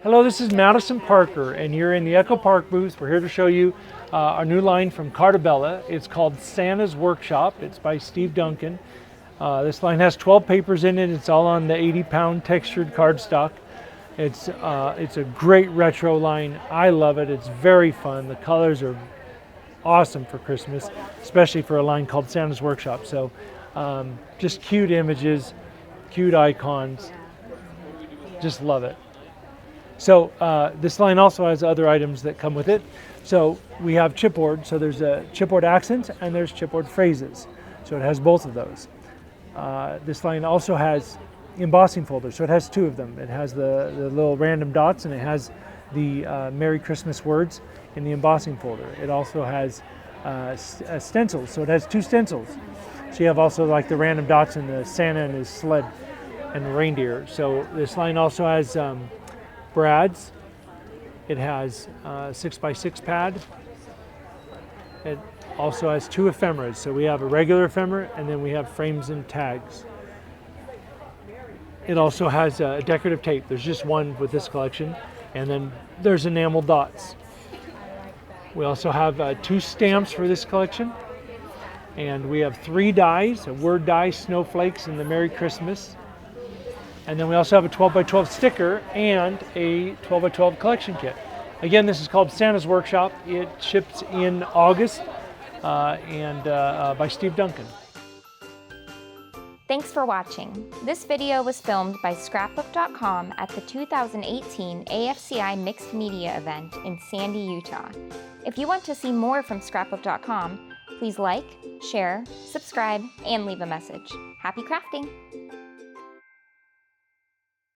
Hello, this is Madison Parker, and you're in the Echo Park booth. We're here to show you our new line from Cartabella. It's called Santa's Workshop. It's by Steve Duncan. This line has 12 papers in it. It's all on the 80-pound textured cardstock. It's a great retro line. I love it. It's very fun. The colors are awesome for Christmas, especially for a line called Santa's Workshop. So just cute images, cute icons. Just love it. So this line also has other items that come with it. So we have chipboard. So there's a chipboard accents and there's chipboard phrases. So it has both of those. This line also has embossing folders. So it has two of them. It has the little random dots and it has the Merry Christmas words in the embossing folder. It also has stencils. So it has two stencils. So you have also like the random dots and the Santa and his sled and the reindeer. So this line also has brads. It has a 6x6 pad. It also has two ephemeras. So we have a regular ephemera and then we have frames and tags. It also has a decorative tape. There's just one with this collection, and then there's enamel dots. We also have two stamps for this collection, and we have 3 dies, a word die, snowflakes, and the Merry Christmas. And then we also have a 12x12 sticker and a 12x12 collection kit. Again, this is called Santa's Workshop. It ships in August by Steve Duncan. Thanks for watching. This video was filmed by Scrapbook.com at the 2018 AFCI Mixed Media event in Sandy, Utah. If you want to see more from Scrapbook.com, please like, share, subscribe, and leave a message. Happy crafting!